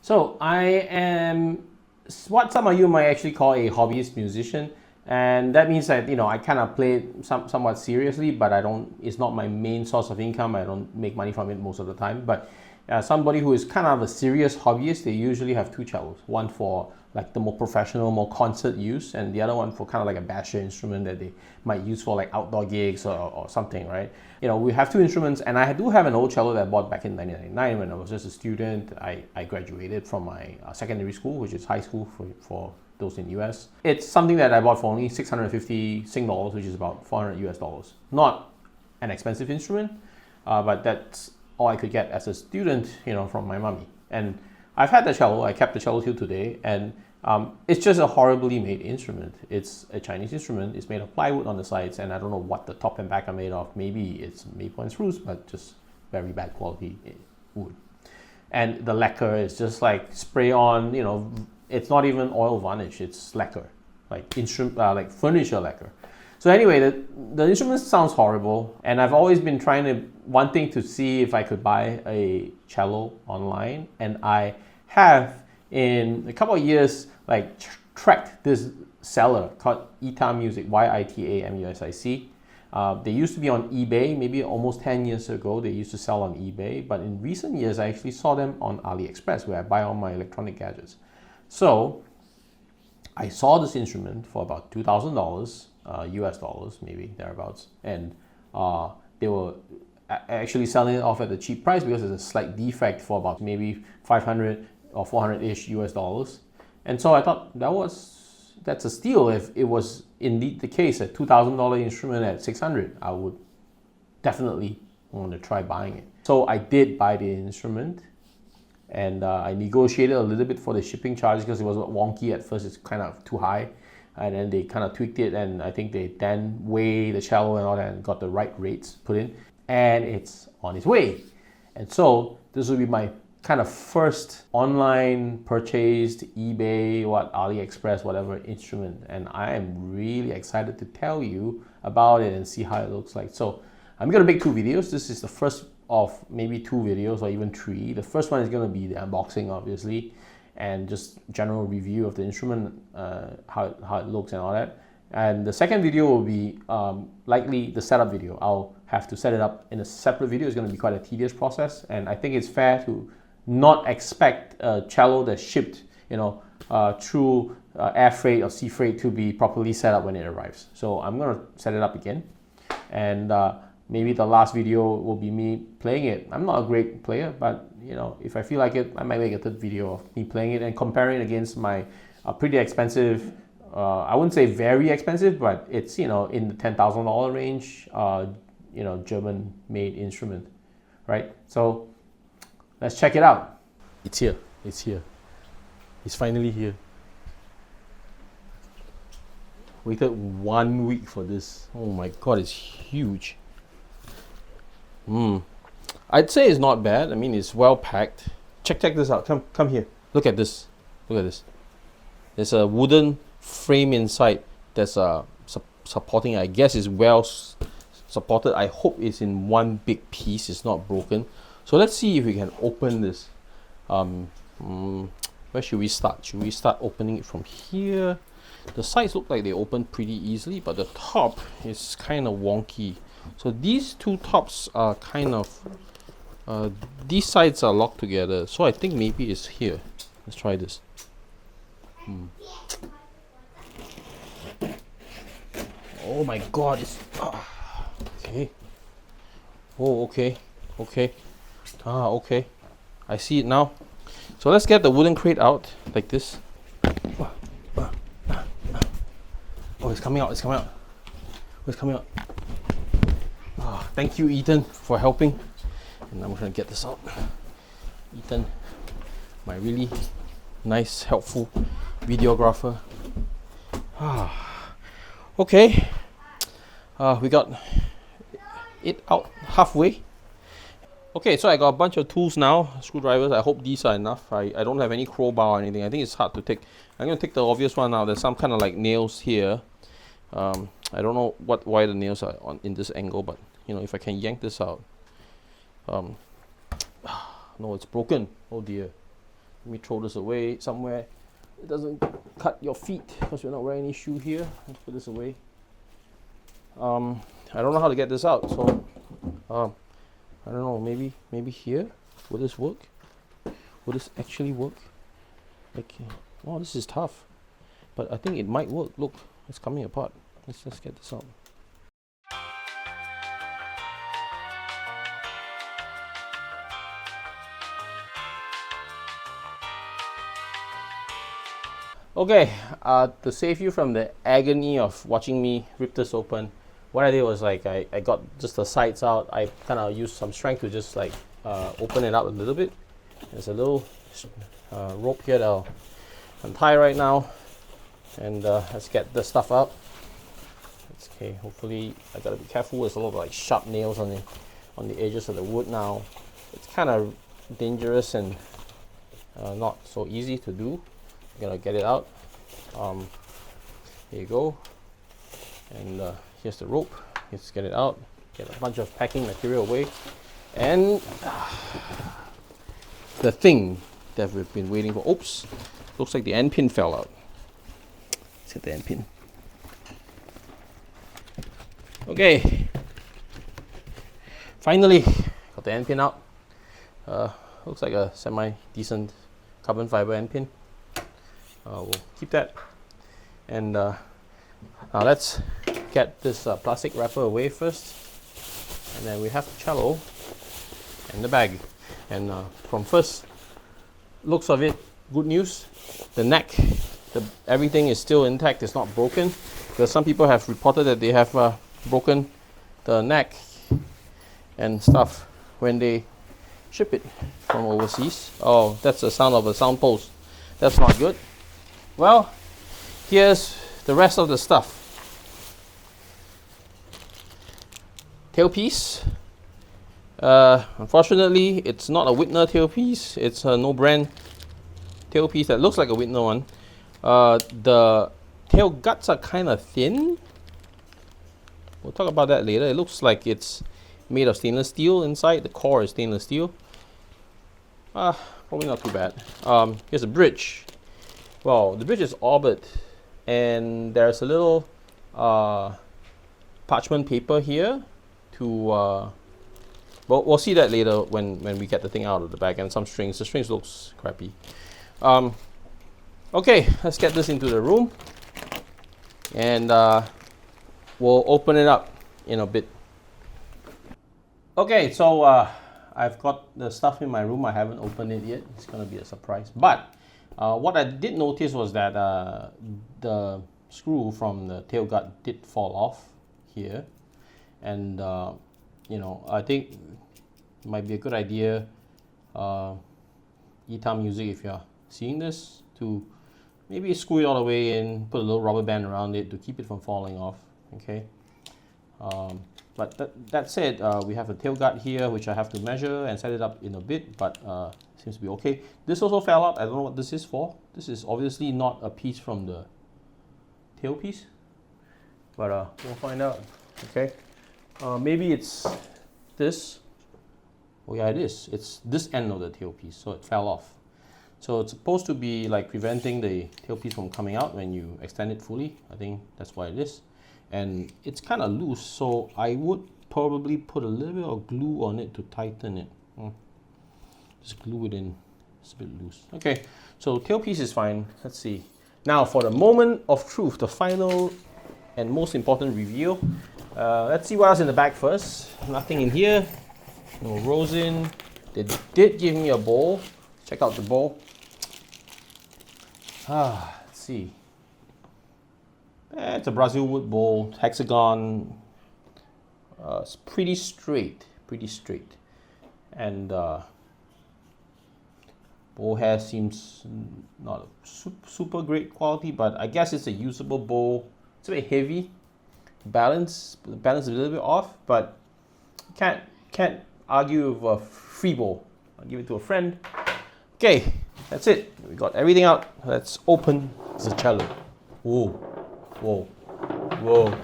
So I am what some of you might actually call a hobbyist musician, and that means that I kind of play it somewhat seriously, but I don't. It's not my main source of income. I don't make money from it most of the time. But somebody who is kind of a serious hobbyist, they usually have two cellos. One for like the more professional, more concert use, and the other one for kind of like a basher instrument that they might use for like outdoor gigs or something, right? We have two instruments, and I do have an old cello that I bought back in 1999 when I was just a student. I graduated from my secondary school, which is high school for those in the US. It's something that I bought for only 650 Sing dollars, which is about 400 US dollars. Not an expensive instrument, but that's all I could get as a student, from my mommy. And I've had the cello, I kept the cello till today, and it's just a horribly made instrument. It's a Chinese instrument, it's made of plywood on the sides, and I don't know what the top and back are made of. Maybe it's maple and spruce, but just very bad quality wood. And the lacquer is just like spray on, it's not even oil varnish, it's lacquer, like furniture lacquer. So anyway, the instrument sounds horrible, and I've always been wanting to see if I could buy a cello online, and I have in a couple of years tracked this seller called YitaMusic, YitaMusic. They used to be on eBay, maybe almost 10 years ago. They used to sell on eBay, but in recent years I actually saw them on AliExpress, where I buy all my electronic gadgets. So I saw this instrument for about $2,000 US dollars, maybe thereabouts, and they were actually selling it off at a cheap price because there's a slight defect for about maybe 500 or 400-ish US dollars. And so I thought that's a steal. If it was indeed the case, a $2,000 instrument at 600, I would definitely want to try buying it. So I did buy the instrument, and I negotiated a little bit for the shipping charges because it was wonky at first. It's kind of too high, and then they kind of tweaked it, and I think they then weighed the cello and all that and got the right rates put in, and it's on its way. And so this will be my kind of first online purchased eBay, AliExpress, whatever instrument, and I am really excited to tell you about it and see how it looks like. So I'm going to make two videos. This is the first of maybe two videos or even three. The first one is going to be the unboxing, obviously, and just general review of the instrument, how it looks and all that. And the second video will be likely the setup video. I'll have to set it up in a separate video. It's going to be quite a tedious process, and I think it's fair to not expect a cello that's shipped, through air freight or sea freight to be properly set up when it arrives. So I'm going to set it up again, and maybe the last video will be me playing it. I'm not a great player, but if I feel like it, I might make a third video of me playing it and comparing it against my pretty expensive, I wouldn't say very expensive, but it's in the $10,000 range, German-made instrument, right? So let's check it out. It's here. It's here. It's finally here. Waited 1 week for this. Oh my god, it's huge. I'd say it's not bad. I mean, it's well packed. Check this out. Come here. Look at this. Look at this. There's a wooden frame inside that's supporting. I guess is well supported. I hope it's in one big piece. It's not broken. So let's see if we can open this. Where should we start? Should we start opening it from here? The sides look like they open pretty easily, but the top is kind of wonky. So these two tops are kind of, these sides are locked together. So I think maybe it's here. Let's try this. Oh my god, it's, okay. Oh, okay, okay. Okay. I see it now. So let's get the wooden crate out like this. Oh, it's coming out, it's coming out. Oh, it's coming out. Thank you, Ethan, for helping. And I'm going to get this out. Ethan, my really nice, helpful videographer. Okay. We got it out halfway. Okay, so I got a bunch of tools now, screwdrivers. I hope these are enough. I don't have any crowbar or anything. I think it's hard to take. I'm going to take the obvious one out. There's some kind of like nails here. I don't know why the nails are in this angle, but if I can yank this out. No, it's broken. Oh dear. Let me throw this away somewhere. It doesn't cut your feet because we're not wearing any shoe here. Let's put this away. I don't know how to get this out, so I don't know. Maybe here. Will this work? Will this actually work? Okay. Oh, this is tough, but I think it might work. Look, it's coming apart. Let's just get this out. Okay, to save you from the agony of watching me rip this open, what I did was like I got just the sides out. I kind of used some strength to just like open it up a little bit. There's a little rope here that I'll untie right now, and let's get the stuff out. It's okay. Hopefully, I gotta be careful. There's a lot of like sharp nails on the edges of the wood now. It's kind of dangerous and not so easy to do. I'm gonna get it out. Here you go. And here's the rope. Let's get it out. Get a bunch of packing material away, and the thing that we've been waiting for. Oops, looks like the end pin fell out. Let's get the end pin. Okay, finally got the end pin out. Looks like a semi-decent carbon fiber end pin. We'll keep that, and now let's get this plastic wrapper away first, and then we have the cello and the bag. And from first looks of it, good news, the neck, everything is still intact. It's not broken, because some people have reported that they have broken the neck and stuff when they ship it from overseas. Oh, that's the sound of a Soundpost. That's not good. Well, here's the rest of the stuff. Tailpiece. Unfortunately, it's not a Whitner tailpiece. It's a no brand tailpiece that looks like a Whitner one. The tail guts are kind of thin. We'll talk about that later. It looks like it's made of stainless steel inside. The core is stainless steel. Probably not too bad. Here's a bridge. Well, the bridge is orbit, and there's a little parchment paper here to we'll see that later when we get the thing out of the bag, and some strings. The strings looks crappy. Okay, let's get this into the room, and we'll open it up in a bit. Okay, so I've got the stuff in my room. I haven't opened it yet. It's gonna be a surprise. But what I did notice was that the screw from the tail gut did fall off here, and you know, I think it might be a good idea, YitaMusic, if you're seeing this, to maybe screw it all the way in, put a little rubber band around it to keep it from falling off. Okay. But that said, we have a tail gut here, which I have to measure and set it up in a bit, but seems to be okay. This also fell out. I don't know what this is for. This is obviously not a piece from the tailpiece, but we'll find out. Okay. Maybe it's this. Oh yeah, it is. It's this end of the tailpiece, so it fell off. So it's supposed to be like preventing the tailpiece from coming out when you extend it fully. I think that's why it is. And it's kind of loose, so I would probably put a little bit of glue on it to tighten it. Just glue it in. It's a bit loose. Okay, so tailpiece is fine. Let's see. Now for the moment of truth, the final and most important reveal. Let's see what else in the bag first. Nothing in here. No rosin. They did give me a bowl. Check out the bowl. Let's see. It's a Brazil wood bowl, hexagon. It's pretty straight, and bowl hair seems not super great quality, but I guess it's a usable bowl. It's a bit heavy. The balance is a little bit off, but can't argue with a free bowl. I'll give it to a friend. Okay, that's it. We got everything out. Let's open the cello. Whoa, whoa, whoa.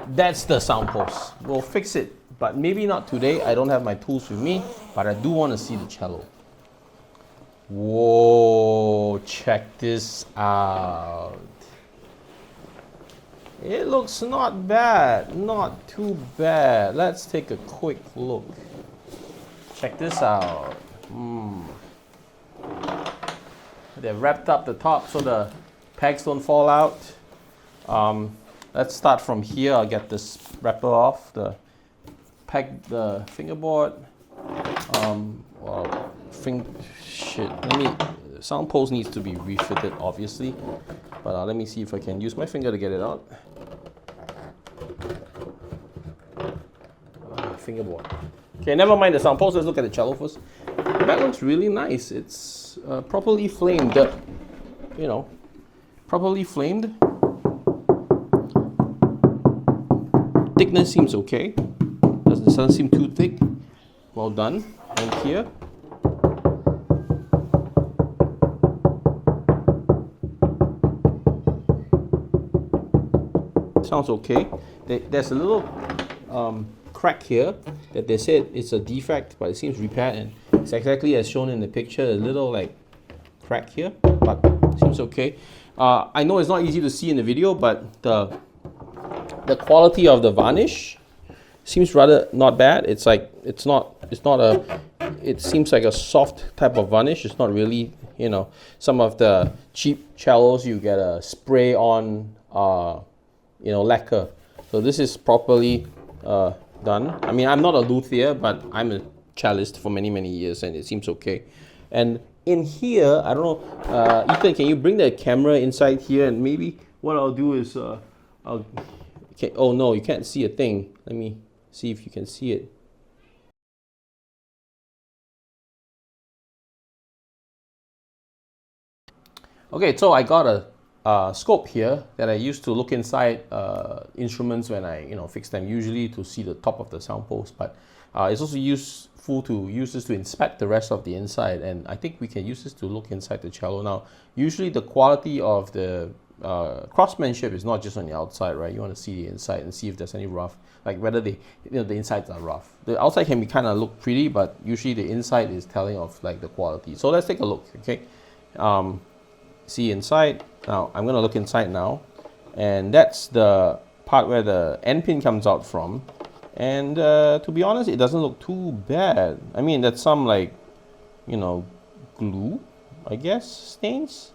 That's the Soundpost. We'll fix it, but maybe not today. I don't have my tools with me, but I do want to see the cello. Whoa, check this out. It looks not bad, not too bad. Let's take a quick look. Check this out. They wrapped up the top so the pegs don't fall out. Let's start from here. I'll get this wrapper off, the fingerboard. Soundpost needs to be refitted, obviously. But let me see if I can use my finger to get it out. Fingerboard. Okay, never mind the soundpost. Let's look at the cello first. That looks really nice. It's properly flamed. Properly flamed. Thickness seems okay. Doesn't seem too thick. Well done. And here. Sounds okay. There's a little crack here that they said it's a defect, but it seems repaired, and it's exactly as shown in the picture. A little like crack here, but seems okay. I know it's not easy to see in the video, but the quality of the varnish seems rather not bad. It seems like a soft type of varnish. It's not really, some of the cheap cellos you get a spray on lacquer. So this is properly done. I mean, I'm not a luthier, but I'm a cellist for many, many years, and it seems okay. And in here, I don't know, Ethan, can you bring the camera inside here? And maybe what I'll do is, oh no, you can't see a thing. Let me see if you can see it. Okay, so I got a scope here that I use to look inside instruments when I fix them, usually to see the top of the soundpost, but it's also useful to use this to inspect the rest of the inside, and I think we can use this to look inside the cello. Now, usually the quality of the craftsmanship is not just on the outside, right? You want to see the inside and see if there's any rough, like whether the insides are rough. The outside can be kind of look pretty, but usually the inside is telling of like the quality. So let's take a look, okay? See inside. Now I'm gonna look inside now, and that's the part where the Endpin comes out from. And to be honest, it doesn't look too bad. I mean, that's some like, glue, I guess, stains.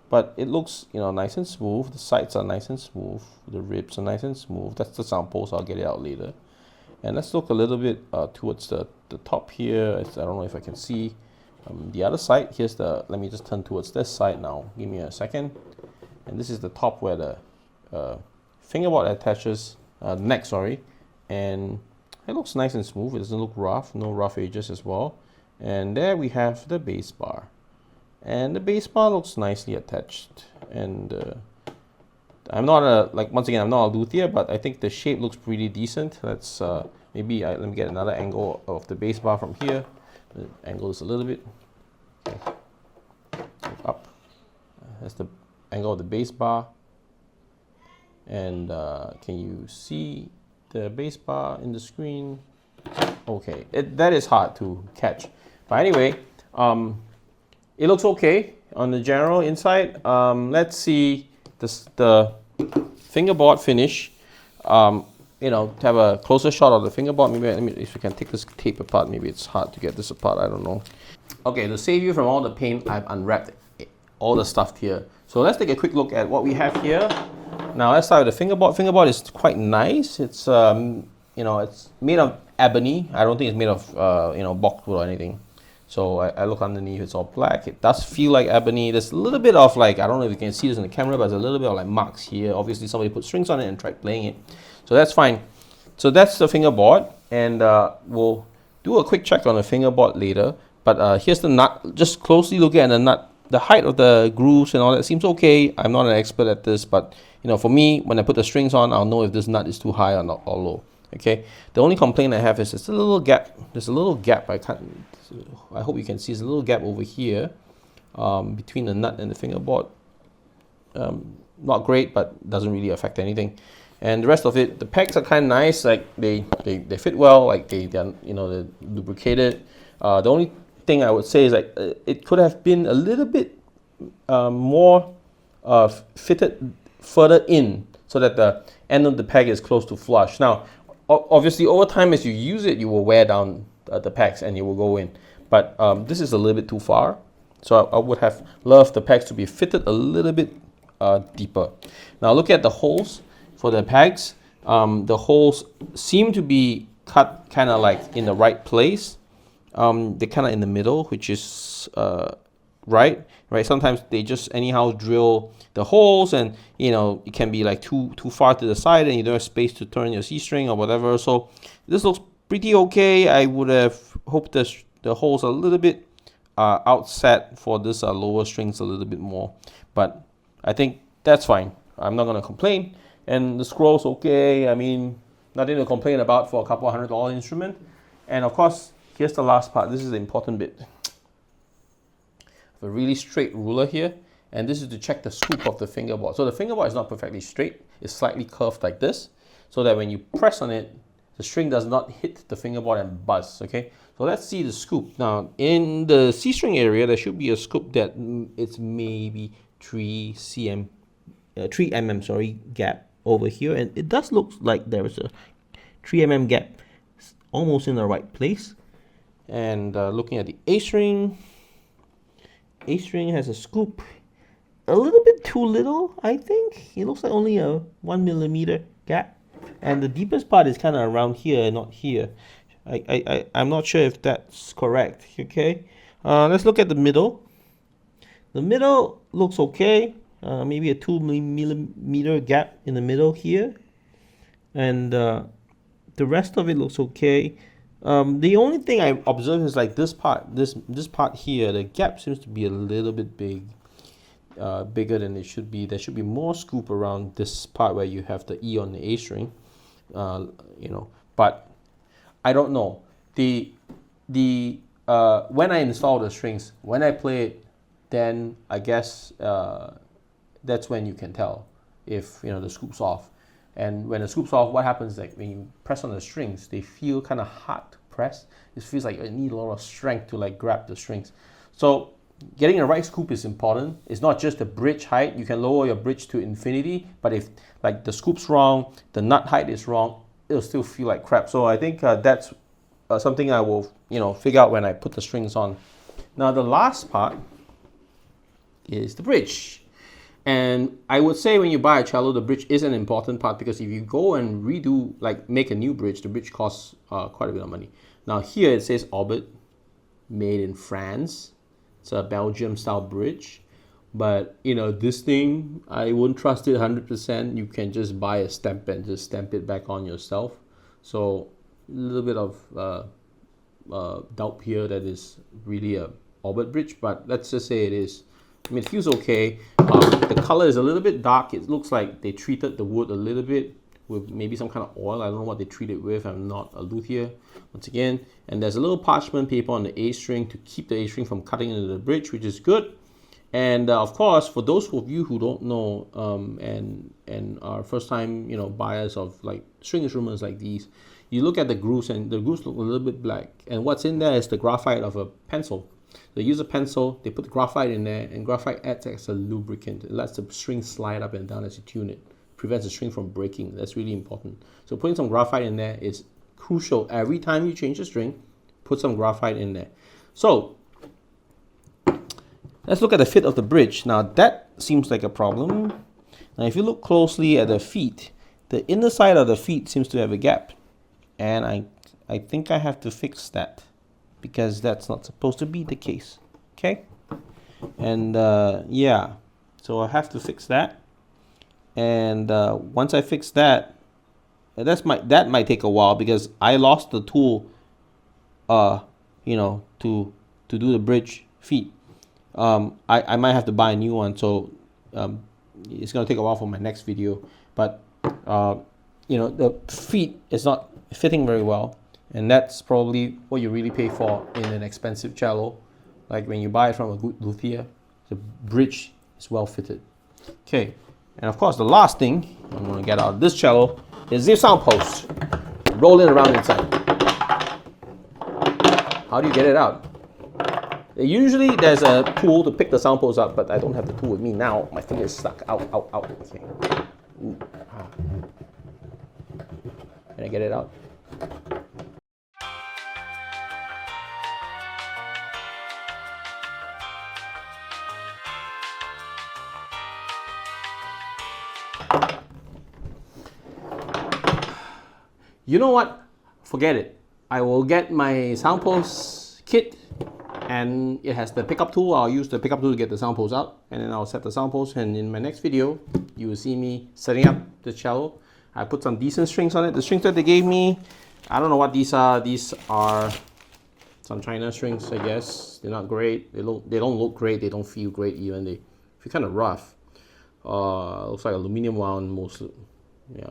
But it looks, nice and smooth. The sides are nice and smooth. The ribs are nice and smooth. That's the soundpost. I'll get it out later. And let's look a little bit towards the top here. I don't know if I can see. The other side, let me just turn towards this side now. Give me a second. And this is the top where the fingerboard attaches, neck, sorry. And it looks nice and smooth. It doesn't look rough, no rough edges as well. And there we have the bass bar. And the bass bar looks nicely attached. And I'm not once again, I'm not a luthier, but I think the shape looks pretty decent. Let's let me get another angle of the bass bar from here. The angle is a little bit up. That's the angle of the bass bar. And can you see the bass bar in the screen? Okay, that is hard to catch. But anyway, it looks okay on the general inside. Let's see the fingerboard finish. To have a closer shot of the fingerboard. Maybe if you can take this tape apart. Maybe it's hard to get this apart. I don't know. Okay, to save you from all the pain, I've unwrapped all the stuff here. So let's take a quick look at what we have here. Now let's start with the fingerboard. Fingerboard is quite nice. It's it's made of ebony. I don't think it's made of boxwood or anything. So I look underneath, it's all black. It does feel like ebony. There's a little bit of like, I don't know if you can see this in the camera, but there's a little bit of like marks here. Obviously somebody put strings on it and tried playing it. So that's fine. So that's the fingerboard, and we'll do a quick check on the fingerboard later. But here's the nut. Just closely looking at the nut. The height of the grooves and all that seems okay. I'm not an expert at this, but for me, when I put the strings on, I'll know if this nut is too high or not, or low. Okay. The only complaint I have is there's a little gap. There's a little gap. I hope you can see. There's a little gap over here between the nut and the fingerboard. Not great, but doesn't really affect anything. And the rest of it, the pegs are kind of nice. Like they fit well. Like they're lubricated. The only thing I would say is like it could have been a little bit more fitted further in so that the end of the peg is close to flush. Now, obviously, over time as you use it, you will wear down the pegs and it will go in. But this is a little bit too far. So I would have loved the pegs to be fitted a little bit deeper. Now look at the holes for the pegs. The holes seem to be cut kind of like in the right place. They're kind of in the middle, which is right. Sometimes they just anyhow drill the holes, and you know it can be like too far to the side, and you don't have space to turn your C string or whatever. So this looks pretty okay. I would have hoped the holes are a little bit outset for this lower strings a little bit more, but I think that's fine. I'm not gonna complain. And the scroll's okay. I mean, nothing to complain about for a couple $100 instrument. And of course, here's the last part. This is the important bit. A really straight ruler here, and this is to check the scoop of the fingerboard. So the fingerboard is not perfectly straight. It's slightly curved like this, so that when you press on it, the string does not hit the fingerboard and buzz, okay? So let's see the scoop. Now, in the C string area, there should be a scoop that it's maybe 3 mm gap over here, and it does look like there is a 3 mm gap almost in the right place. And looking at the A string has a scoop a little bit too little, I think. It looks like only a 1 mm gap, and the deepest part is kind of around here, not here. I'm not sure if that's correct. Okay, let's look at the middle. The middle looks okay. Maybe a 2 mm gap in the middle here, and the rest of it looks okay. The only thing I observed is like this part here, the gap seems to be a little bit bigger than it should be. There should be more scoop around this part where you have the E on the A string, you know. But I don't know. When I install the strings, when I play it, then I guess that's when you can tell if the scoop's off. And when the scoop's off, what happens like when you press on the strings, they feel kind of hard to press. It feels like you need a lot of strength to like grab the strings. So getting the right scoop is important. It's not just the bridge height. You can lower your bridge to infinity, but if like the scoop's wrong, the nut height is wrong, it'll still feel like crap. So I think that's something I will figure out when I put the strings on. Now the last part is the bridge. And I would say when you buy a cello, the bridge is an important part, because if you go and redo, like make a new bridge, the bridge costs quite a bit of money. Now here it says Orbit, made in France. It's a Belgium style bridge. But this thing, I wouldn't trust it 100%. You can just buy a stamp and just stamp it back on yourself. So a little bit of doubt here that is really a Orbit bridge, but let's just say it is. I mean, it feels okay. The color is a little bit dark. It looks like they treated the wood a little bit with maybe some kind of oil. I don't know what they treat it with. I'm not a luthier, once again. And there's a little parchment paper on the A string to keep the A string from cutting into the bridge, which is good. And of course, for those of you who don't know and are first time buyers of like string instruments like these, you look at the grooves, and the grooves look a little bit black. And what's in there is the graphite of a pencil. They use a pencil, they put the graphite in there, and graphite acts as a lubricant. It lets the string slide up and down as you tune it. Prevents the string from breaking. That's really important. So putting some graphite in there is crucial. Every time you change the string, put some graphite in there. So let's look at the fit of the bridge. Now that seems like a problem. Now if you look closely at the feet, the inner side of the feet seems to have a gap. And I think I have to fix that, because that's not supposed to be the case. Okay, and yeah, so I have to fix that. And once I fix that, that might take a while, because I lost the tool to do the bridge feet. I might have to buy a new one, so it's gonna take a while for my next video. But the feet is not fitting very well. And that's probably what you really pay for in an expensive cello. Like when you buy it from a good luthier, the bridge is well fitted. Okay, and of course the last thing I'm going to get out of this cello is the Soundpost. Roll it around inside. How do you get it out? Usually there's a tool to pick the Soundpost up, but I don't have the tool with me now. My finger is stuck. Out. Okay. Can I get it out? You know what? Forget it. I will get my Soundpost kit, and it has the pickup tool. I'll use the pickup tool to get the Soundpost out, and then I'll set the Soundpost, and in my next video you will see me setting up the cello. I put some decent strings on it. The strings that they gave me, I don't know what these are. These are some China strings, I guess. They're not great. They don't look great. They don't feel great even. They feel kind of rough. Looks like aluminum wound mostly. Yeah.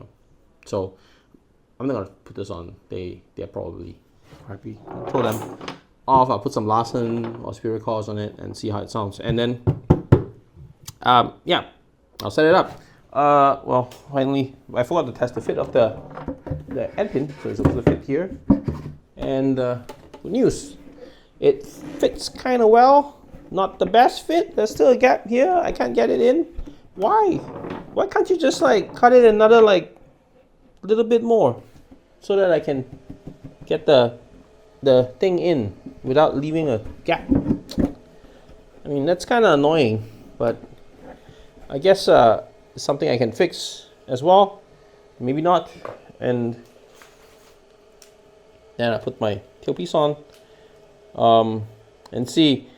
So I'm not gonna put this on. They're probably crappy. I'll throw them off. I'll put some Larsen or Spirit Chords on it and see how it sounds. And then, yeah, I'll set it up. Well, finally, I forgot to test the fit of the Endpin, so it's supposed to fit here. And good news, it fits kind of well. Not the best fit. There's still a gap here. I can't get it in. Why? Why can't you just like cut it another like little bit more so that I can get the thing in without leaving a gap? I mean, that's kind of annoying, but I guess it's something I can fix as well. Maybe not. And then I put my tailpiece on and see.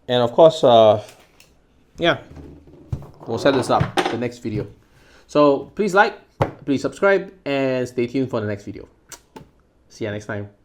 And of course, yeah, we'll set this up the next video. So please like, please subscribe, and stay tuned for the next video. See you next time.